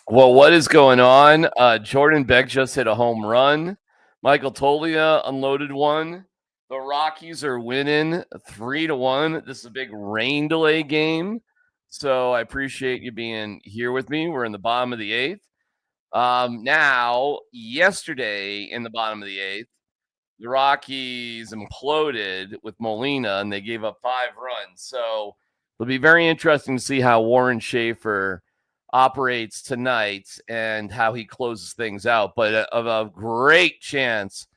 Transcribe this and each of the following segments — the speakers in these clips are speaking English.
Well, what is going on? Jordan Beck just hit a home run. Michael Tolia unloaded one. The Rockies are winning 3-1. This is a big rain delay game. So I appreciate you being here with me. We're in the bottom of the eighth. Now, yesterday in the bottom of the eighth, the Rockies imploded with Molina and they gave up 5 runs. So it'll be very interesting to see how Warren Schaefer operates tonight and how he closes things out. But of a great chance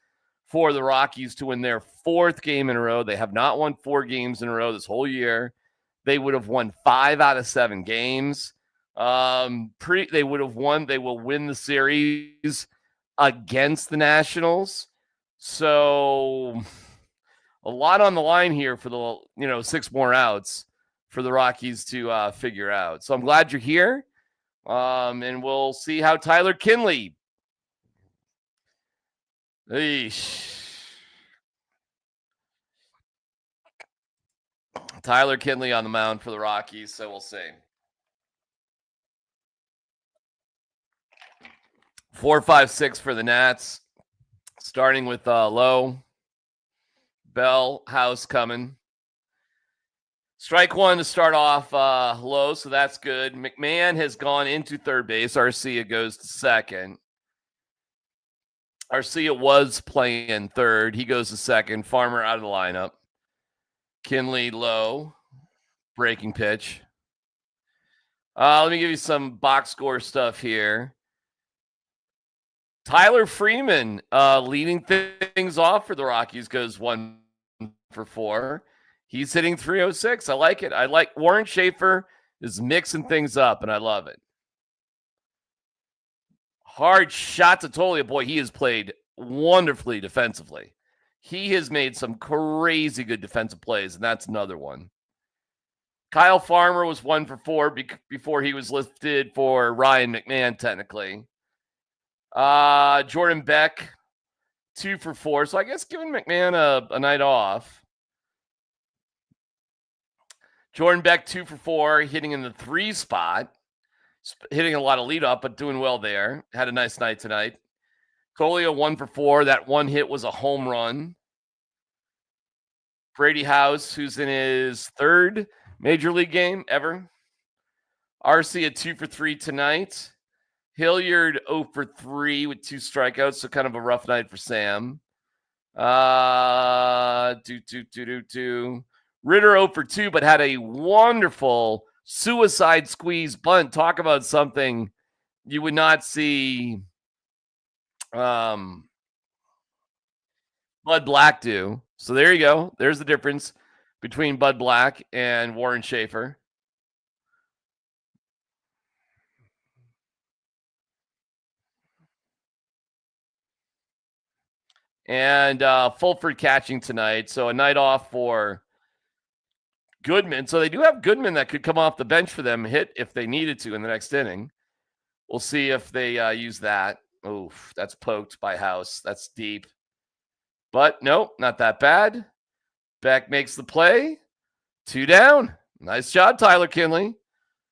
for the Rockies to win their 4th game in a row. They have not won 4 games in a row this whole year. They would have won 5 out of 7 games. They would have won. They will win the series against the Nationals. So a lot on the line here for the 6 more outs for the Rockies to figure out. So I'm glad you're here. And we'll see how Tyler Kinley. Tyler Kinley on the mound for the Rockies, so we'll see. 4, 5, 6 for the Nats. Starting with Lowe. Bell, House coming. Strike one to start off Lowe, so that's good. McMahon has gone into third base. Arcia goes to second. Arcia was playing third. He goes to second. Farmer out of the lineup. Kinley, Lowe. Breaking pitch. Let me give you some box score stuff here. Tyler Freeman leading things off for the Rockies, goes 1 for 4. He's hitting 306. I like it. I like Warren Schaefer is mixing things up, and I love it. Hard shot to Tolia. Boy, he has played wonderfully defensively. He has made some crazy good defensive plays, and that's another one. Kyle Farmer was 1 for 4 before he was listed for Ryan McMahon, technically. Jordan Beck, 2 for 4. So I guess giving McMahon a night off. Jordan Beck, 2 for 4, hitting in the 3 spot. Hitting a lot of lead up, but doing well there. Had a nice night tonight. Tolia, 1 for 4. That one hit was a home run. Brady House, who's in his 3rd major league game ever. Arcia, 2 for 3 tonight. Hilliard 0 for 3 with 2 strikeouts, so kind of a rough night for Sam. Ritter 0 for 2, but had a wonderful suicide squeeze bunt. Talk about something you would not see Bud Black do. So there you go. There's the difference between Bud Black and Warren Schaefer. And Fulford catching tonight. So a night off for Goodman. So they do have Goodman that could come off the bench for them, hit if they needed to in the next inning. We'll see if they use that. Oof, that's poked by House. That's deep. But nope, not that bad. Beck makes the play. 2 down. Nice job, Tyler Kinley.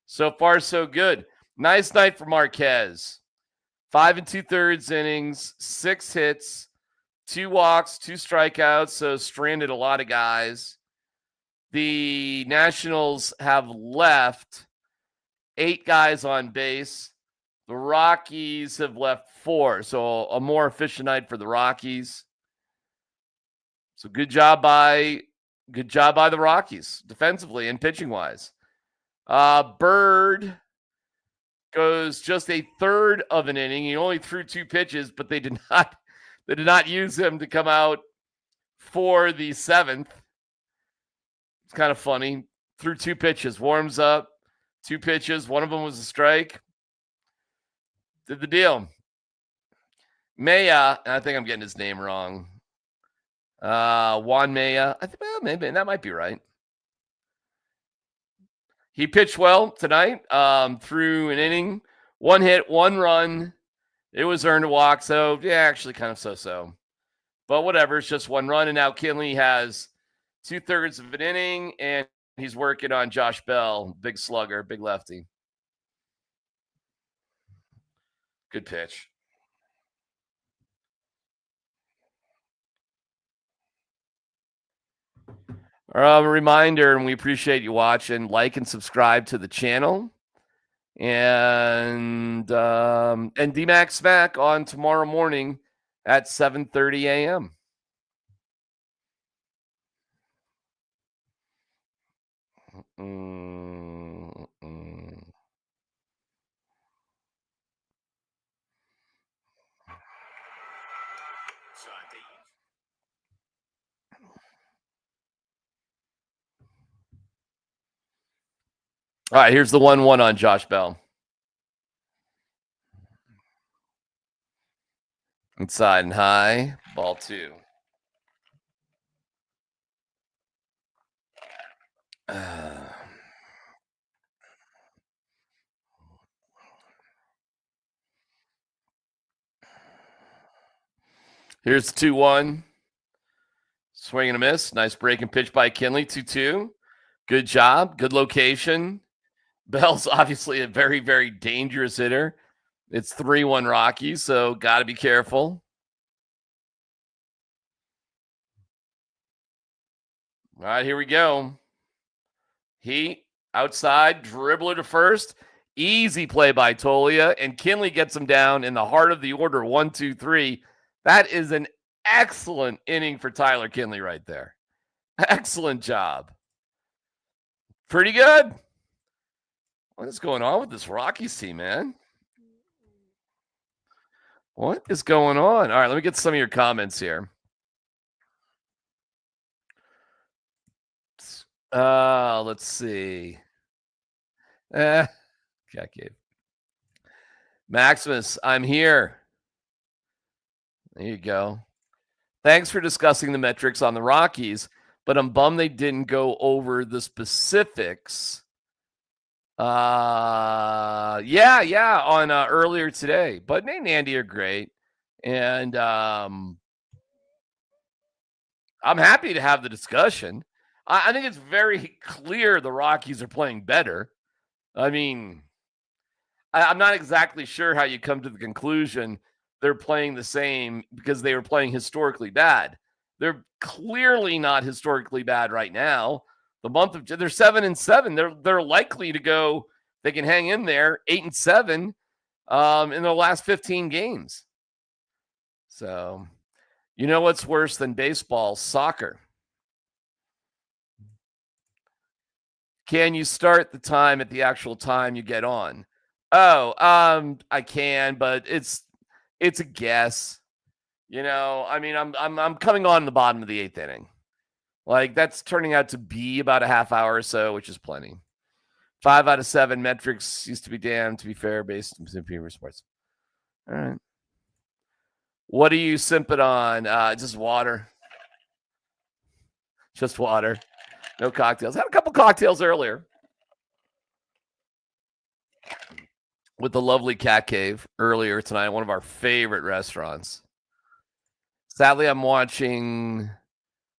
So far, so good. Nice night for Marquez. 5 2/3 innings, 6 hits, 2 walks, 2 strikeouts. So stranded a lot of guys. The Nationals have left 8 guys on base. The Rockies have left 4. So a more efficient night for the Rockies. So good job by the Rockies defensively and pitching wise. Bird goes just a third of an inning. He only threw 2 pitches, but they did not use him to come out for the 7th. It's kind of funny. Threw 2 pitches, warms up, 2 pitches. One of them was a strike. Did the deal. Maya, and I think I'm getting his name wrong. Juan Maya. I think maybe that might be right. He pitched well tonight. Through an inning, 1 hit, 1 run. It was earned a walk, so yeah, actually kind of so-so. But whatever, it's just 1 run, and now Kinley has 2/3 of an inning, and He's working on Josh Bell, big slugger, big lefty. Good pitch. A reminder, and we appreciate you watching. Like and subscribe to the channel. And DMac Smack on tomorrow morning at 7:30 a.m. All right, here's the 1-1 on Josh Bell. Inside and high, ball 2. Here's the 2-1. Swing and a miss. Nice breaking pitch by Kinley, 2-2. Good job. Good location. Bell's obviously a very, very dangerous hitter. It's 3-1 Rockies, so got to be careful. All right, here we go. Heat, outside, dribbler to first. Easy play by Tolia, and Kinley gets him down in the heart of the order, 1, 2, 3. That is an excellent inning for Tyler Kinley right there. Excellent job. Pretty good. What is going on with this Rockies team, man? What is going on? All right, let me get some of your comments here. Let's see. Cat Cave. Maximus, I'm here. There you go. Thanks for discussing the metrics on the Rockies, but I'm bummed they didn't go over the specifics. On earlier today. But Nate and Andy are great. And I'm happy to have the discussion. I think it's very clear the Rockies are playing better. I mean, I'm not exactly sure how you come to the conclusion they're playing the same because they were playing historically bad. They're clearly not historically bad right now. The month of they're 7-7. They're likely to go. They can hang in there 8-7 in their last 15 games. So, you know what's worse than baseball? Soccer. Can you start the time at the actual time you get on? I can, but it's a guess. You know, I mean, I'm coming on the bottom of the 8th inning. Like, that's turning out to be about a half hour or so, which is plenty. 5 out of 7 metrics used to be damned, to be fair, based on previous sports. All right. What are you simping on? Just water. Just water. No cocktails. Had a couple cocktails earlier with the lovely Cat Cave earlier tonight, one of our favorite restaurants. Sadly, I'm watching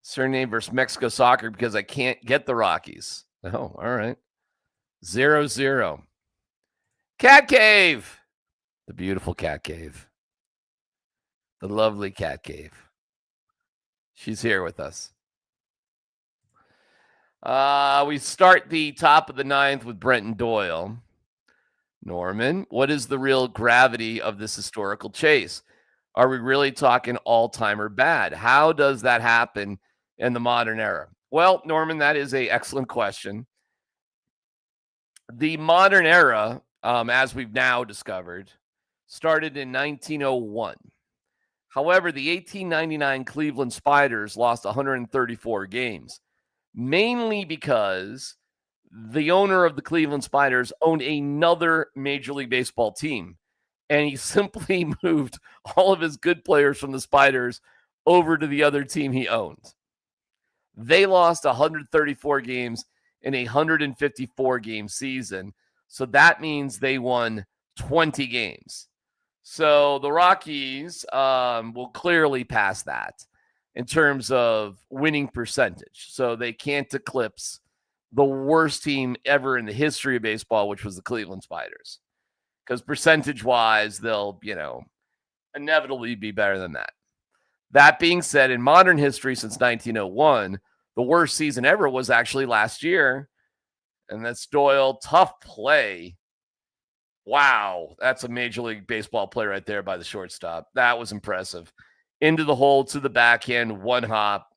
Suriname versus Mexico soccer because I can't get the Rockies. Oh, all right. 0-0. Cat Cave. The beautiful Cat Cave. The lovely Cat Cave. She's here with us. We start the top of the 9th with Brenton Doyle. Norman, what is the real gravity of this historical chase? Are we really talking all-timer bad? How does that happen in the modern era? Well, Norman, that is an excellent question. The modern era, as we've now discovered, started in 1901. However, the 1899 Cleveland Spiders lost 134 games, mainly because the owner of the Cleveland Spiders owned another Major League Baseball team, and he simply moved all of his good players from the Spiders over to the other team he owned. They lost 134 games in a 154-game season, so that means they won 20 games. So the Rockies will clearly pass that in terms of winning percentage. So they can't eclipse the worst team ever in the history of baseball, which was the Cleveland Spiders. Because percentage-wise, they'll, inevitably be better than that. That being said, in modern history since 1901, the worst season ever was actually last year. And that's Doyle. Tough play. Wow, that's a Major League Baseball play right there by the shortstop. That was impressive. Into the hole, to the backhand, one hop.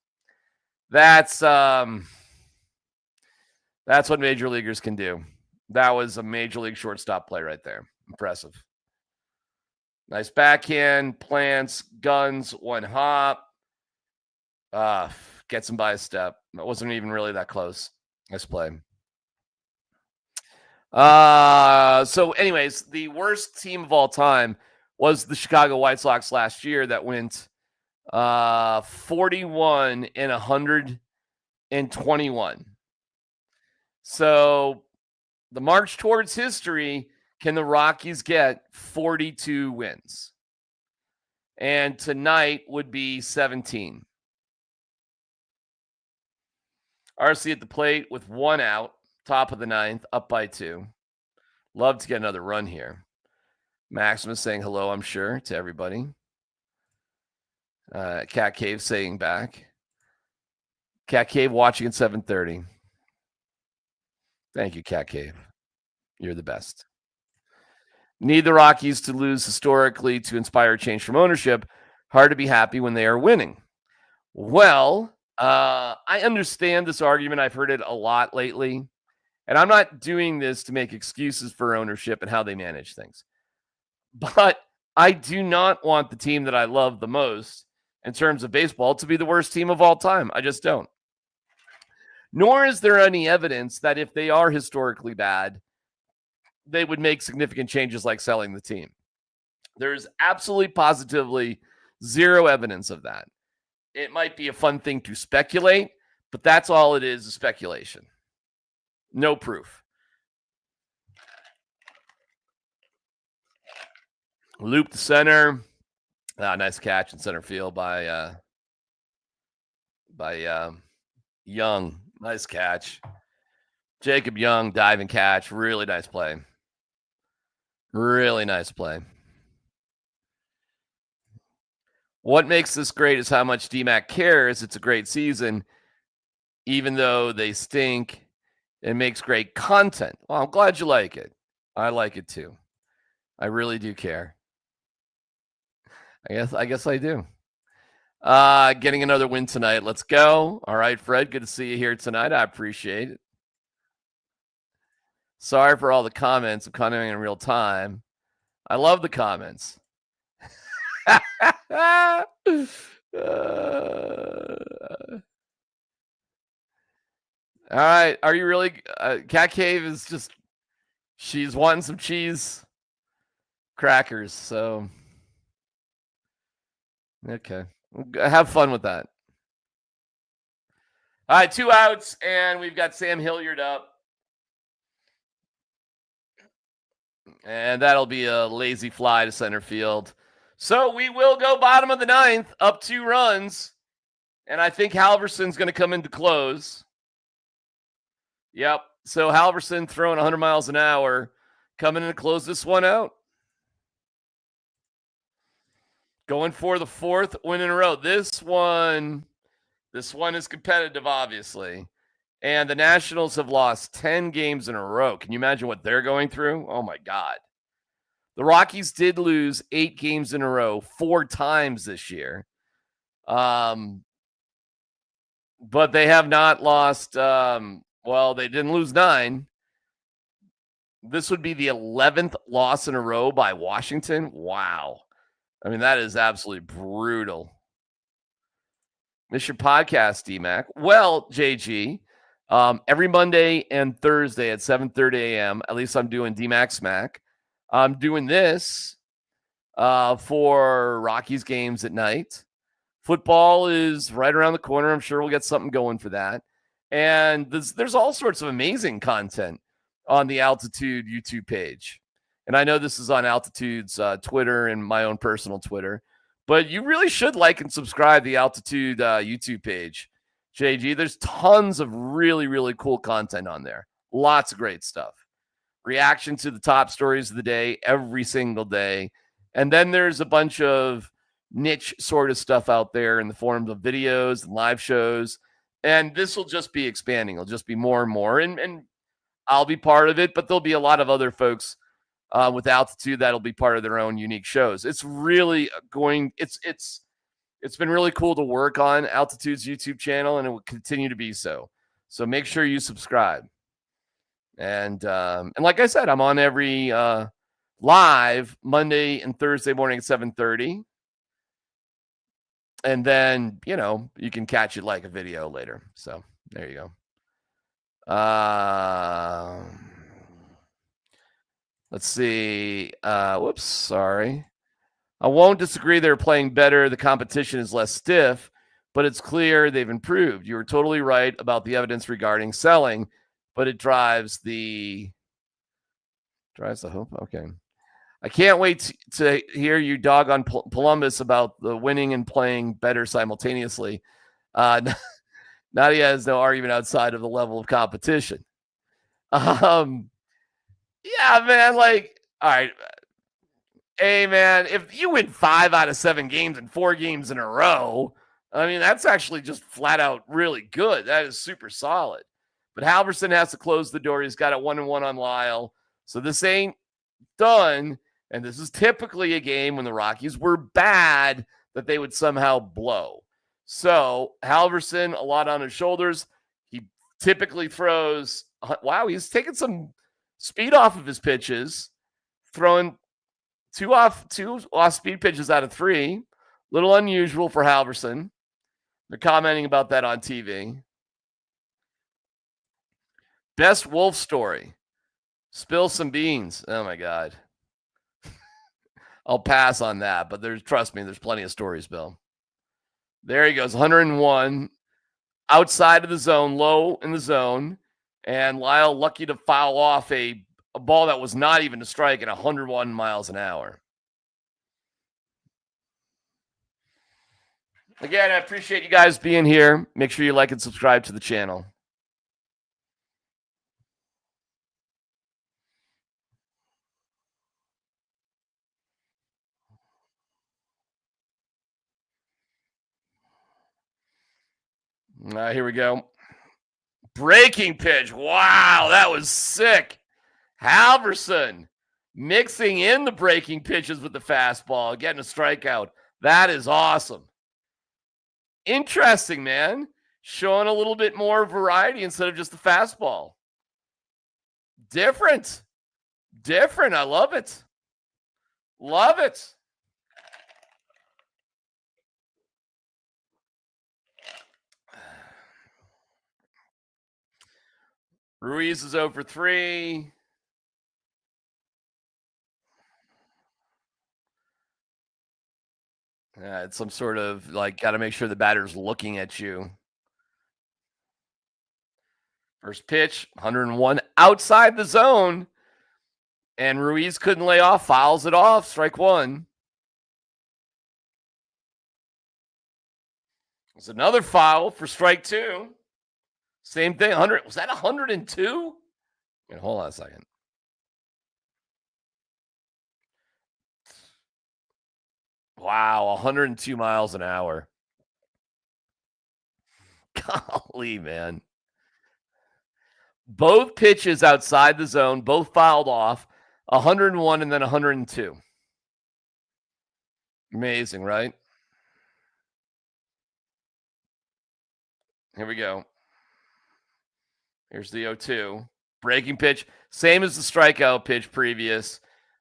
That's what major leaguers can do. That was a Major League shortstop play right there. Impressive. Nice backhand, plants, guns, one hop. Gets him by a step. It wasn't even really that close. Nice play. So anyways, the worst team of all time was the Chicago White Sox last year that went 41 and 121. So the march towards history, can the Rockies get 42 wins? And tonight would be 17. RC at the plate with one out, top of the ninth, up by 2. Love to get another run here. Maximus saying hello, I'm sure, to everybody. Cat Cave saying back. Cat Cave watching at 7:30. Thank you, Cat Cave. You're the best. Need the Rockies to lose historically to inspire change from ownership. Hard to be happy when they are winning. Well, I understand this argument. I've heard it a lot lately. And I'm not doing this to make excuses for ownership and how they manage things. But I do not want the team that I love the most in terms of baseball to be the worst team of all time. I just don't. Nor is there any evidence that if they are historically bad, they would make significant changes like selling the team. There's absolutely, positively zero evidence of that. It might be a fun thing to speculate, but that's all it is speculation. No proof. Loop the center. Nice catch in center field by Young. Nice catch. Jacob Young, diving catch. Really nice play. Really nice play. What makes this great is how much DMac cares. It's a great season, even though they stink. It makes great content. Well, I'm glad you like it. I like it too. I really do care. I guess I do. Getting another win tonight. Let's go. All right, Fred. Good to see you here tonight. I appreciate it. Sorry for all the comments. I'm commenting in real time. I love the comments. All right. Are you really? Cat Cave is just, she's wanting some cheese crackers. So, okay. Have fun with that. All right. 2 outs, and we've got Sam Hilliard up. And that'll be a lazy fly to center field. So we will go bottom of the ninth, up 2 runs. And I think Halverson's going to come in to close. Yep. So Halverson throwing 100 miles an hour, coming in to close this one out. Going for the 4th win in a row. This one is competitive, obviously. And the Nationals have lost 10 games in a row. Can you imagine what they're going through? Oh, my God. The Rockies did lose 8 games in a row 4 times this year. But they have not lost, they didn't lose 9. This would be the 11th loss in a row by Washington. Wow. I mean, that is absolutely brutal. Miss your podcast, DMac. Well, JG, every Monday and Thursday at 7:30 a.m., at least I'm doing DMac Smack. I'm doing this for Rockies games at night. Football is right around the corner. I'm sure we'll get something going for that. And there's all sorts of amazing content on the Altitude YouTube page. And I know this is on Altitude's Twitter and my own personal Twitter. But you really should like and subscribe to the Altitude YouTube page. JG. There's tons of really, really cool content on there. Lots of great stuff. Reaction to the top stories of the day every single day. And then there's a bunch of niche sort of stuff out there in the form of videos and live shows. And this will just be expanding. It'll just be more and more. And I'll be part of it, but there'll be a lot of other folks with Altitude that'll be part of their own unique shows. It's really going, it's been really cool to work on Altitude's YouTube channel, and it will continue to be so. So make sure you subscribe. And like I said, I'm on every live Monday and Thursday morning at 7:30. And then, you can catch it like a video later. So there you go. Let's see. Whoops, sorry. I won't disagree they're playing better. The competition is less stiff, but it's clear they've improved. You were totally right about the evidence regarding selling, but it drives the hope. Okay. I can't wait to hear you dog on Columbus about the winning and playing better simultaneously. Nadia has no argument outside of the level of competition. Yeah, man. Like, all right. Hey, man, if you win 5 out of 7 games and 4 games in a row, I mean, that's actually just flat out really good. That is super solid. But Halverson has to close the door. He's got a 1-1 on Lyle. So this ain't done. And this is typically a game when the Rockies were bad that they would somehow blow. So Halverson, a lot on his shoulders. He typically throws, wow, he's taking some speed off of his pitches, throwing two off speed pitches out of 3. Little unusual for Halverson. They're commenting about that on TV. Best Wolf story. Spill some beans. Oh my God. I'll pass on that, but trust me, there's plenty of stories, Bill. There he goes, 101 outside of the zone, low in the zone, and Lyle lucky to foul off a ball that was not even a strike at 101 miles an hour. Again, I appreciate you guys being here. Make sure you like and subscribe to the channel. Here we go. Breaking pitch. Wow, that was sick. Halverson mixing in the breaking pitches with the fastball, getting a strikeout. That is awesome. Interesting, man. Showing a little bit more variety instead of just the fastball. Different. I love it. Love it. Ruiz is 0 for 3. It's some sort of got to make sure the batter's looking at you. First pitch, 101 outside the zone. And Ruiz couldn't lay off, fouls it off, strike 1. There's another foul for strike 2. Same thing, 100. Was that 102? Hold on a second. Wow, 102 miles an hour. Golly, man. Both pitches outside the zone, both fouled off, 101 and then 102. Amazing, right? Here we go. Here's the 0-2. Breaking pitch, same as the strikeout pitch previous.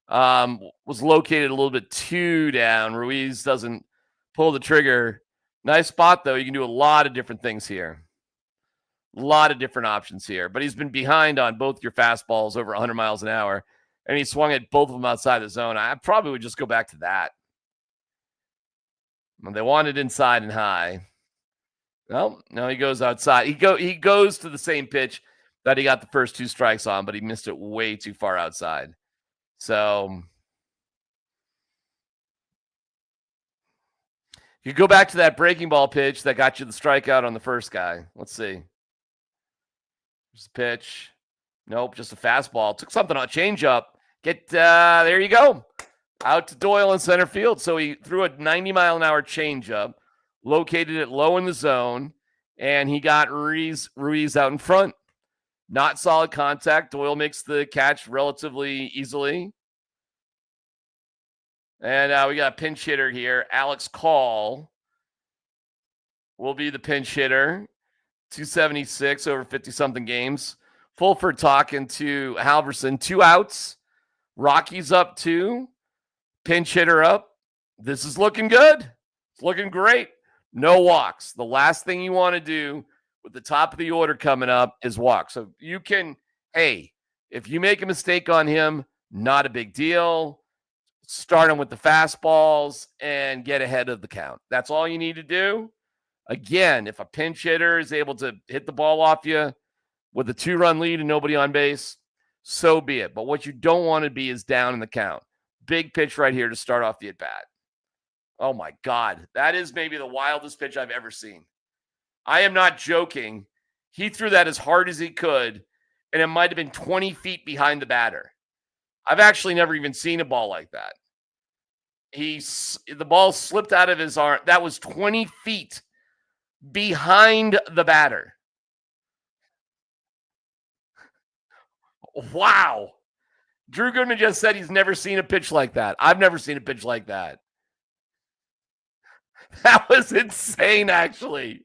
Was located a little bit too down. Ruiz doesn't pull the trigger. Nice spot, though. You can do a lot of different things here. A lot of different options here. But he's been behind on both your fastballs over 100 miles an hour, and he swung at both of them outside the zone. I probably would just go back to that. They wanted inside and high. No, he goes outside. He goes to the same pitch that he got the first 2 strikes on, but he missed it way too far outside. So You go back to that breaking ball pitch that got you the strikeout on the first guy. Let's see. There's a pitch. Nope, just a fastball. Took something on changeup. There you go. Out to Doyle in center field. So he threw a 90-mile-an-hour changeup, located it low in the zone, and he got Ruiz out in front. Not solid contact. Doyle makes the catch relatively easily. And we got a pinch hitter here. Alex Call will be the pinch hitter. 276 over 50-something games. Fulford talking to Halverson. 2 outs. Rockies up 2. Pinch hitter up. This is looking good. It's looking great. No walks. The last thing you want to do with the top of the order coming up is walk. So you can, hey, if you make a mistake on him, not a big deal. Start him with the fastballs and get ahead of the count. That's all you need to do. Again, if a pinch hitter is able to hit the ball off you with a 2-run lead and nobody on base, so be it. But what you don't want to be is down in the count. Big pitch right here to start off the at-bat. Oh, my God. That is maybe the wildest pitch I've ever seen. I am not joking. He threw that as hard as he could, and it might have been 20 feet behind the batter. I've actually never even seen a ball like that. The ball slipped out of his arm. That was 20 feet behind the batter. Wow. Drew Goodman just said he's never seen a pitch like that. I've never seen a pitch like that. That was insane, actually.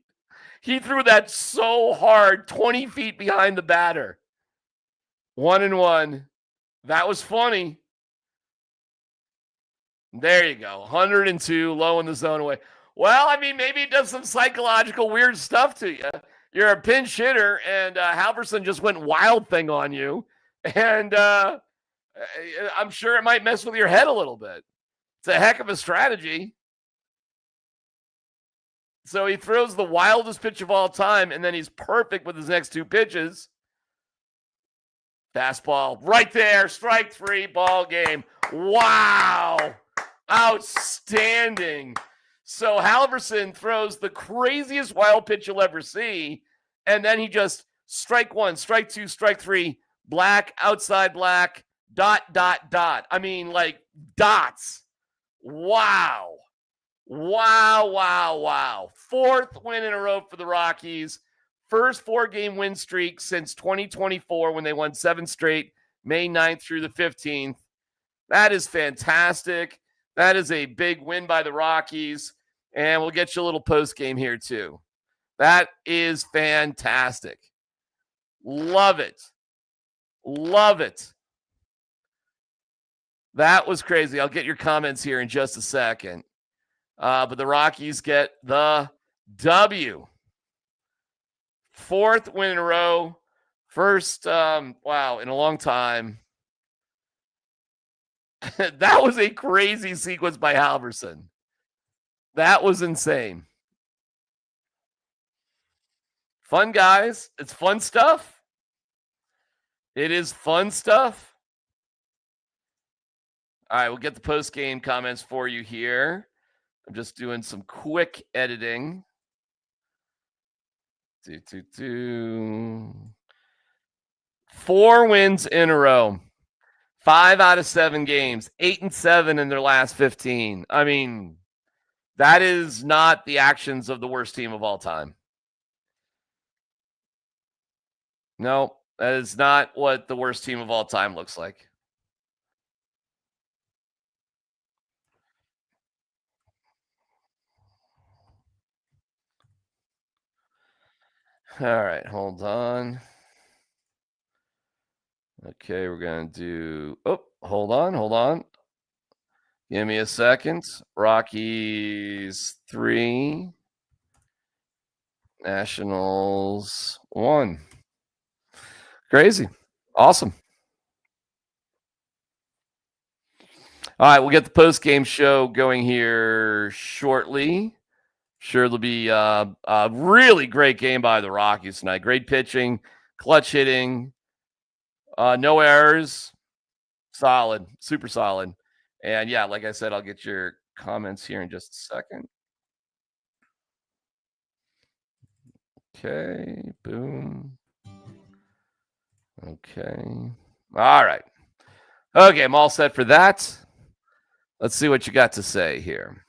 He threw that so hard, 20 feet behind the batter. 1-1. That was funny. There you go. 102, low in the zone away. Well, I mean, maybe it does some psychological weird stuff to you. You're a pinch hitter, and Halverson just went wild thing on you. And I'm sure it might mess with your head a little bit. It's a heck of a strategy. So he throws the wildest pitch of all time, and then he's perfect with his next 2 pitches. Fastball right there, strike 3, ball game. Wow. Outstanding. So Halverson throws the craziest wild pitch you'll ever see, and then he just strike 1, strike 2, strike 3, black, outside black, ... I mean, like dots. Wow. Wow. 4th win in a row for the Rockies. First 4-game win streak since 2024 when they won 7 straight, May 9th through the 15th. That is fantastic. That is a big win by the Rockies. And we'll get you a little post game here too. That is fantastic. Love it. Love it. That was crazy. I'll get your comments here in just a second. But the Rockies get the W. 4th win in a row. First, wow, in a long time. That was a crazy sequence by Halverson. That was insane. Fun, guys. It's fun stuff. It is fun stuff. All right, we'll get the post-game comments for you here. I'm just doing some quick editing. 4 wins in a row. 5 out of 7 games. 8-7 in their last 15. I mean, that is not the actions of the worst team of all time. No, that is not what the worst team of all time looks like. All right, hold on. Okay, we're going to do... Oh, hold on. Give me a second. Rockies 3. Nationals 1. Crazy. Awesome. All right, we'll get the post-game show going here shortly. Sure, there'll be a really great game by the Rockies tonight. Great pitching, clutch hitting, no errors. Solid, super solid. And yeah, like I said, I'll get your comments here in just a second. Okay, boom. Okay. All right. Okay, I'm all set for that. Let's see what you got to say here.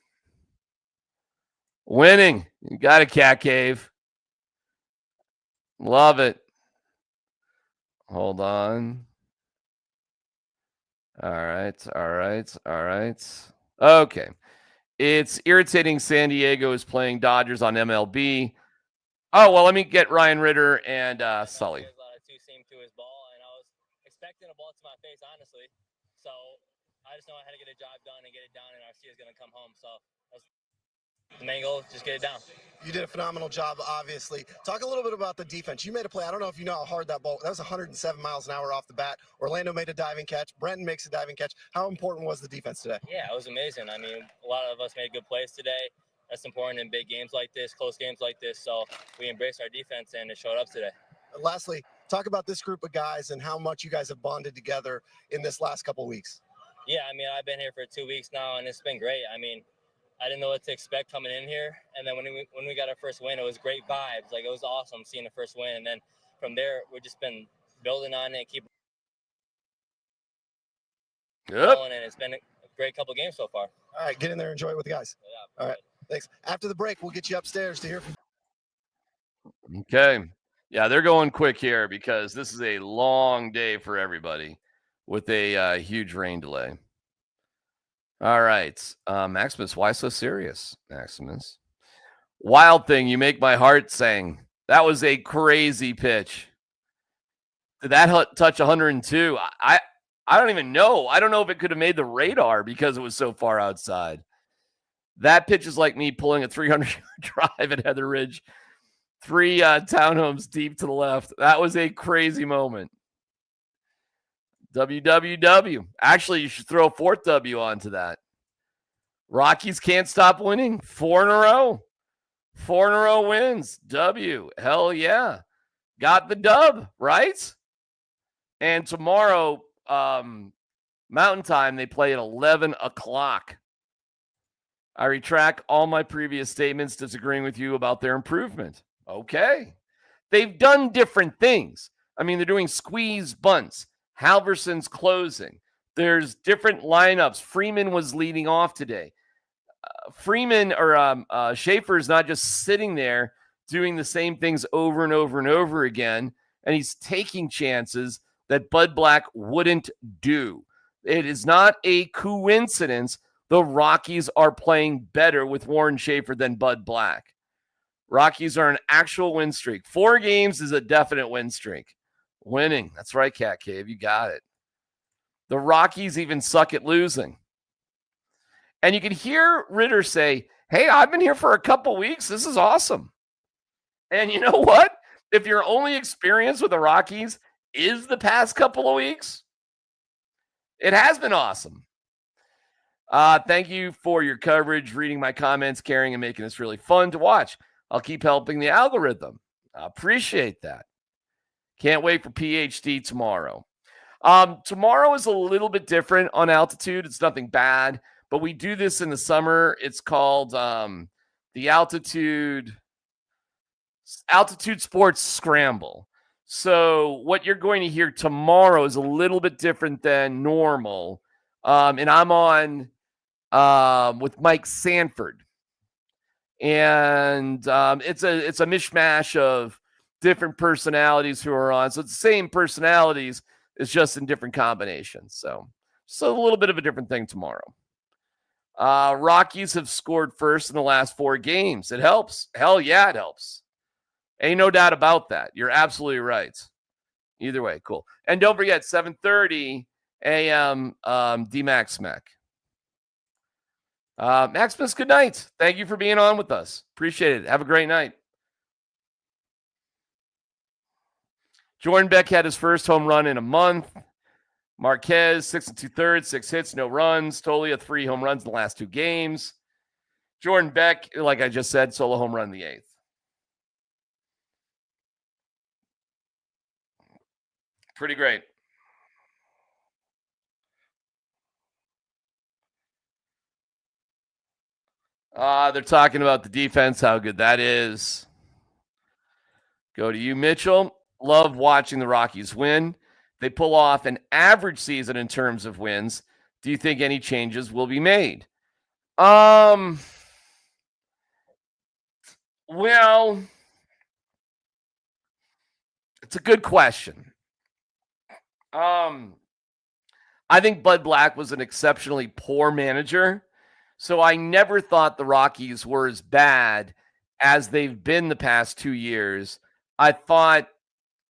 Winning. You got a Cat Cave. Love it. Hold on. All right. Okay. It's irritating San Diego is playing Dodgers on MLB. Oh, well, let me get Ryan Ritter and Sully. He has a lot of two-seam to his ball, and I was expecting a ball to my face, honestly. So I just know I had to get a job done and get it done, and RC is going to come home. So that's the main goal, just get it down. You did a phenomenal job, obviously. Talk a little bit about the defense. You made a play. I don't know if you know how hard that ball. That was 107 miles an hour off the bat. Orlando made a diving catch. Brenton makes a diving catch. How important was the defense today? Yeah, it was amazing. I mean, a lot of us made good plays today. That's important in big games like this, close games like this. So we embraced our defense, and it showed up today. Lastly, talk about this group of guys and how much you guys have bonded together in this last couple of weeks. Yeah, I mean, I've been here for 2 weeks now, and it's been great. I mean, I didn't know what to expect coming in here, and then when we got our first win, it was great vibes. Like, it was awesome seeing the first win, and then from there, we've just been building on it, keep going, and it's been a great couple games so far. All right, get in there, enjoy it with the guys. Yeah, all right, thanks. After the break, we'll get you upstairs to hear from. Okay. Yeah, they're going quick here because this is a long day for everybody with a huge rain delay. All right. Maximus, why so serious, Maximus? Wild Thing, you make my heart sing. That was a crazy pitch. Did that touch 102? I don't even know. I don't know if it could have made the radar because it was so far outside. That pitch is like me pulling a 300-yard drive at Heather Ridge. 3 townhomes deep to the left. That was a crazy moment. WWW. Actually, you should throw a 4th W onto that. Rockies can't stop winning. 4 in a row. 4 in a row wins. W. Hell yeah. Got the dub, right? And tomorrow, Mountain Time, they play at 11 o'clock. I retract all my previous statements disagreeing with you about their improvement. Okay. They've done different things. I mean, they're doing squeeze bunts. Halverson's closing. There's different lineups. Freeman was leading off today. Freeman or Schaefer is not just sitting there doing the same things over and over and over again, and he's taking chances that Bud Black wouldn't do. It is not a coincidence the Rockies are playing better with Warren Schaefer than Bud Black. Rockies are an actual win streak. 4 games is a definite win streak. Winning. That's right, Cat Cave. You got it. The Rockies even suck at losing. And you can hear Ritter say, hey, I've been here for a couple weeks. This is awesome. And you know what? If your only experience with the Rockies is the past couple of weeks, it has been awesome. Thank you for your coverage, reading my comments, caring, and making this really fun to watch. I'll keep helping the algorithm. I appreciate that. Can't wait for PhD tomorrow. Tomorrow is a little bit different on altitude. It's nothing bad, but we do this in the summer. It's called the Altitude Sports Scramble. So what you're going to hear tomorrow is a little bit different than normal. And I'm on with Mike Sanford. And it's a mishmash of different personalities who are on. So it's the same personalities, it's just in different combinations. So a little bit of a different thing tomorrow. Rockies have scored first in the last 4 games. It helps. Hell yeah, it helps. Ain't no doubt about that. You're absolutely right. Either way, cool. And don't forget, 7:30 a.m. DMac Smack. Maximus, good night. Thank you for being on with us. Appreciate it. Have a great night. Jordan Beck had his first home run in a month. Marquez, 6 2/3, 6 hits, no runs. Tolia, 3 home runs in the last 2 games. Jordan Beck, like I just said, solo home run in the 8th. Pretty great. They're talking about the defense, how good that is. Go to you, Mitchell. Love watching the Rockies win. They pull off an average season in terms of wins. Do you think any changes will be made? Well, it's a good question. I think Bud Black was an exceptionally poor manager, so I never thought the Rockies were as bad as they've been the past 2 years. I thought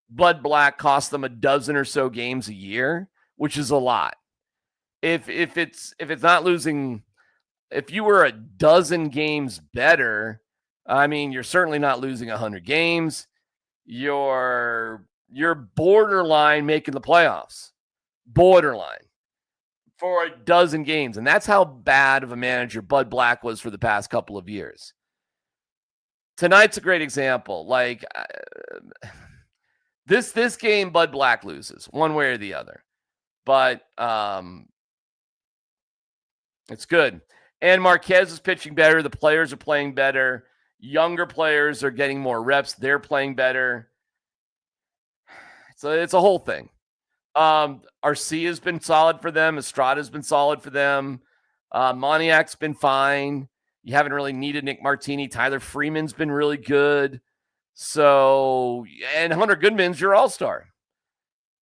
Bud Black cost them a dozen or so games a year, which is a lot. If it's not losing, if you were a dozen games better, I mean, you're certainly not losing 100 games. You're borderline making the playoffs. Borderline for a dozen games. And that's how bad of a manager Bud Black was for the past couple of years. Tonight's a great example. Like this game, Bud Black loses one way or the other. But it's good. And Marquez is pitching better. The players are playing better. Younger players are getting more reps. They're playing better. So it's a whole thing. Arcia's been solid for them. Estrada's been solid for them. Moniak's been fine. You haven't really needed Nick Martini. Tyler Freeman's been really good. So, and Hunter Goodman's your all-star.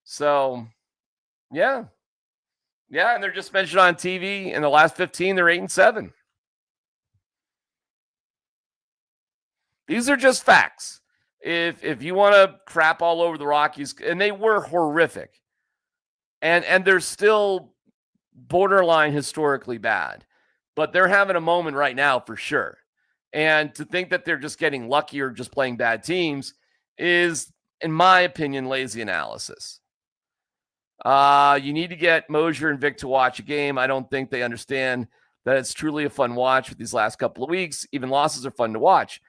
So, yeah. Yeah, and they're just mentioned on TV. In the last 15, they're 8-7. These are just facts. If you want to crap all over the Rockies, and they were horrific, and they're still borderline historically bad, but they're having a moment right now for sure. And to think that they're just getting lucky or just playing bad teams is, in my opinion, lazy analysis. You need to get Mosier and Vic to watch a game. I don't think they understand that it's truly a fun watch with these last couple of weeks. Even losses are fun to watch.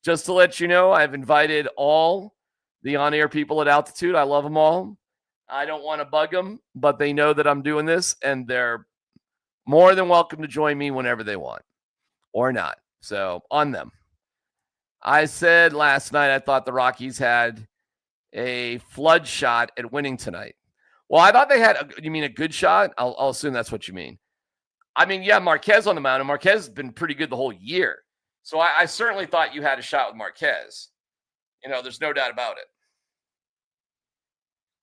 Just to let you know, I've invited all the on-air people at Altitude. I love them all. I don't want to bug them, but they know that I'm doing this, and they're more than welcome to join me whenever they want or not. So on them. I said last night I thought the Rockies had a flood shot at winning tonight. Well, I thought they had, you mean a good shot? I'll assume that's what you mean. I mean, yeah, Marquez on the mound, and Marquez has been pretty good the whole year. So I certainly thought you had a shot with Marquez. There's no doubt about it.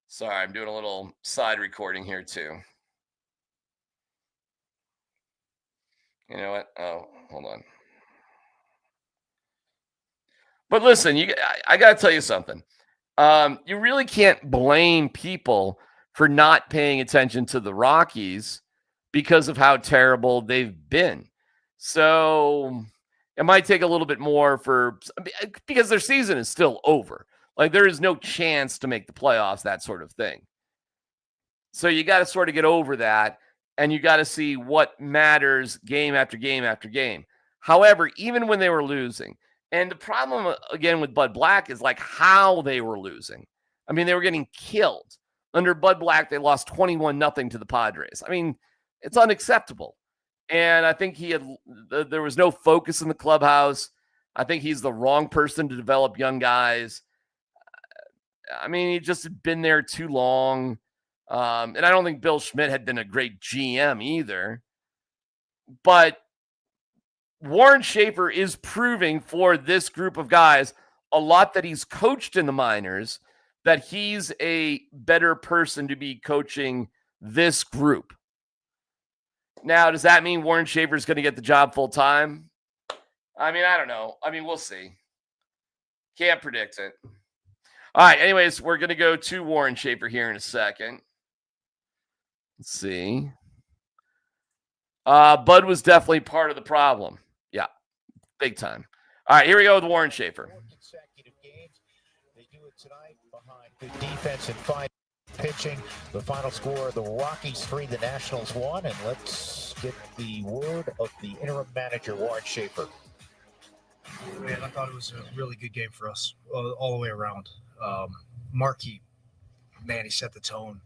Sorry, I'm doing a little side recording here too. You know what? Oh, hold on. But listen, I got to tell you something. You really can't blame people for not paying attention to the Rockies because of how terrible they've been. So it might take a little bit more because their season is still over. Like, there is no chance to make the playoffs, that sort of thing. So you got to sort of get over that, and you got to see what matters game after game after game. However, even when they were losing, and the problem, again, with Bud Black is like how they were losing. I mean, they were getting killed. Under Bud Black, they lost 21-0 to the Padres. I mean, it's unacceptable. And I think there was no focus in the clubhouse. I think he's the wrong person to develop young guys. I mean, he just had been there too long. And I don't think Bill Schmidt had been a great GM either. But Warren Schaefer is proving for this group of guys a lot that he's coached in the minors, that he's a better person to be coaching this group. Now, does that mean Warren Schaefer is going to get the job full time? I mean, I don't know. I mean, we'll see. Can't predict it. All right. Anyways, we're going to go to Warren Schaefer here in a second. Let's see. Bud was definitely part of the problem. Yeah, big time. All right, here we go with Warren Schaefer. 4 consecutive games. They do it tonight behind good defense and fine pitching. The final score, the Rockies 3, the Nationals 1. And let's get the word of the interim manager, Warren Schaefer. Man, I thought it was a really good game for us all the way around. Markey, man, he set the tone.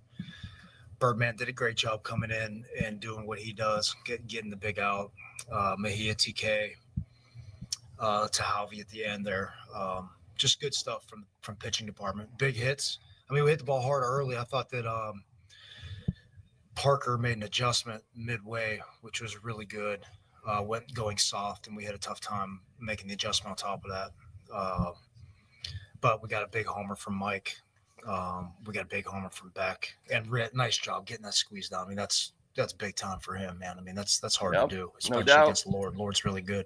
Birdman did a great job coming in and doing what he does, getting the big out. Mejia, TK, to Halvey at the end there. just good stuff from pitching department. Big hits. I mean, we hit the ball hard early. I thought that Parker made an adjustment midway, which was really good. Went going soft, and we had a tough time making the adjustment on top of that. But we got a big homer from Mike. We got a big homer from Beck, and nice job getting that squeeze down. I mean, that's big time for him, man. I mean, that's hard to do, especially against Lord. Lord's really good.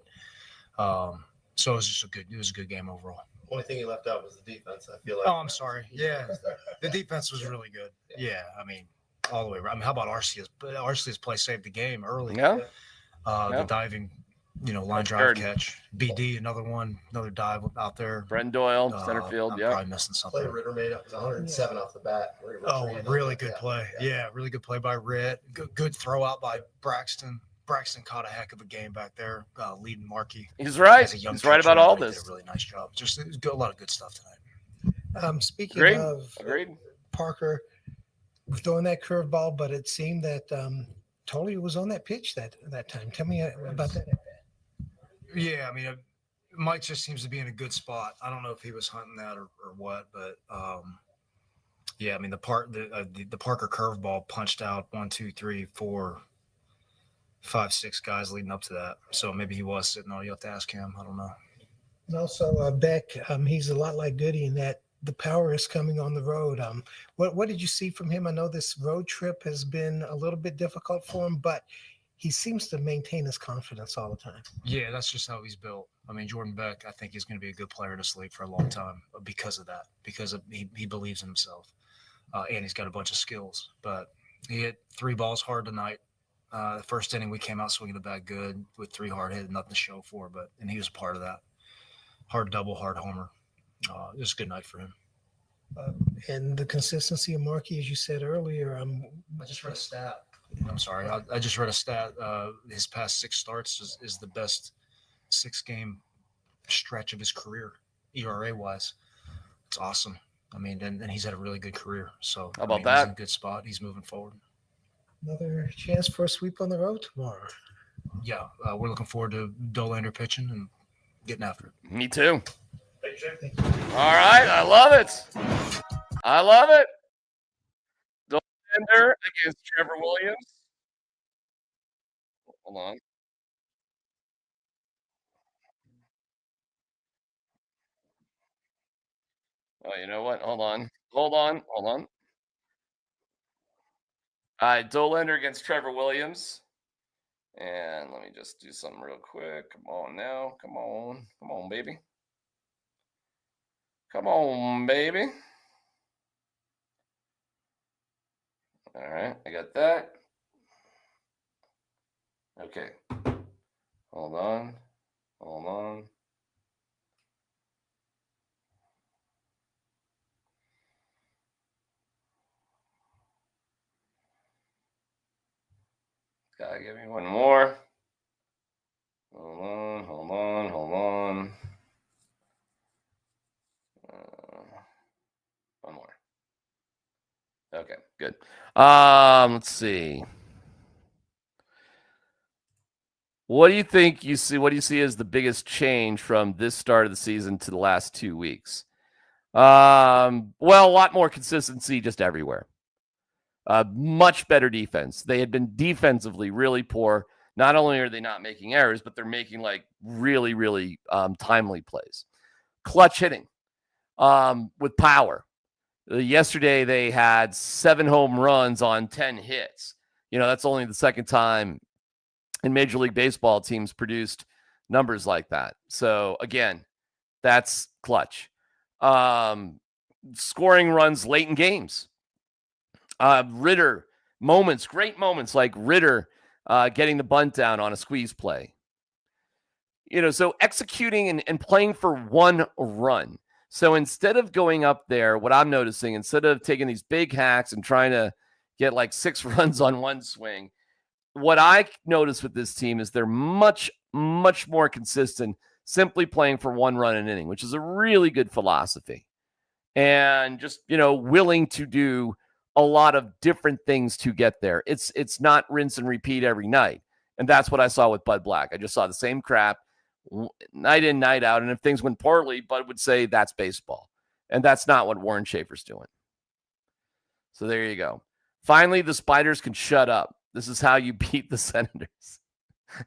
So it was just a good game overall. Only thing you left out was the defense. I feel like. Oh, I'm sorry. Yeah, the defense was really good. Yeah, I mean, all the way around. I mean, how about Arcea's? Arcea's play saved the game early. Yeah. The diving, line drive catch. BD, another dive out there. Brendan Doyle, center field. I'm yeah. probably missing something. Play Ritter made up was 107 off the bat. Really good play. Yeah, really good play by Ritt. Good throw out by Braxton. Braxton caught a heck of a game back there, leading Markey. He's right. He's right about all this. Did a really nice job. It was a lot of good stuff tonight. Speaking of Parker, we're throwing that curveball, but it seemed that Tolia was on that pitch that time. Tell me about that. Yeah, I mean, Mike just seems to be in a good spot. I don't know if he was hunting that or what, but yeah, I mean, the Parker curveball punched out 1, 2, 3, 4, 5, 6 guys leading up to that. So maybe he was sitting on. You have to ask him. I don't know. And also Beck, he's a lot like Goody in that the power is coming on the road. What did you see from him? I know this road trip has been a little bit difficult for him, but he seems to maintain his confidence all the time. Yeah, that's just how he's built. I mean, Jordan Beck, I think he's going to be a good player in this league for a long time because of that, because he believes in himself, and he's got a bunch of skills. But he hit 3 balls hard tonight. The first inning, we came out swinging the bat good with 3 hard hits, nothing to show for, and he was a part of that. Hard double, hard homer. It was a good night for him. And the consistency of Markey, as you said earlier. I just read a stat. I'm sorry. I just read a stat. His past 6 starts is the best 6-game stretch of his career, ERA-wise. It's awesome. I mean, and he's had a really good career. So how about that? He's in a good spot. He's moving forward. Another chance for a sweep on the road tomorrow. Yeah, we're looking forward to Dolander pitching and getting after it. Me too. All right, I love it. Dolander against Trevor Williams. Hold on. Oh, you know what? Hold on. All right, Dolander against Trevor Williams. And let me just do something real quick. Come on now. Come on, baby. Come on, baby. All right, I got that. Okay. Hold on. Gotta give me one more. Hold on. One more. Okay, good. Let's see. What do you think you see? What do you see as the biggest change from this start of the season to the last 2 weeks? Well, a lot more consistency just everywhere. Much better defense. They had been defensively really poor. Not only are they not making errors, but they're making like really, really timely plays. Clutch hitting with power. Yesterday, they had 7 home runs on 10 hits. That's only the second time in Major League Baseball teams produced numbers like that. So, again, that's clutch. Scoring runs late in games. Ritter moments, great moments like Ritter getting the bunt down on a squeeze play. So executing and playing for 1 run. So instead of going up there, what I'm noticing, instead of taking these big hacks and trying to get like 6 runs on 1 swing, what I notice with this team is they're much, much more consistent, simply playing for 1 run an inning, which is a really good philosophy. And just, willing to do a lot of different things to get there. It's not rinse and repeat every night. And that's what I saw with Bud Black. I just saw the same crap night in, night out. And if things went poorly, Bud would say that's baseball. And that's not what Warren Schaefer's doing. So there you go. Finally, the Spiders can shut up. This is how you beat the Senators.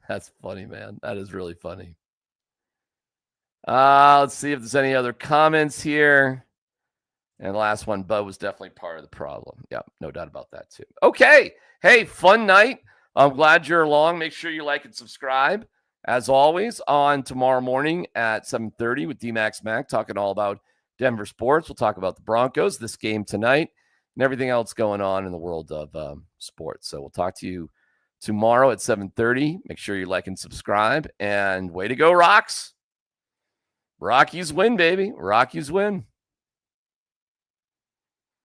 That's funny, man. That is really funny. Let's see if there's any other comments here. And the last one, Bud was definitely part of the problem. Yeah, no doubt about that too. Okay. Hey, fun night. I'm glad you're along. Make sure you like and subscribe. As always, on tomorrow morning at 7:30 with DMac Mac, talking all about Denver sports. We'll talk about the Broncos, this game tonight, and everything else going on in the world of sports. So we'll talk to you tomorrow at 7:30. Make sure you like and subscribe. And way to go, Rocks. Rockies win, baby. Rockies win.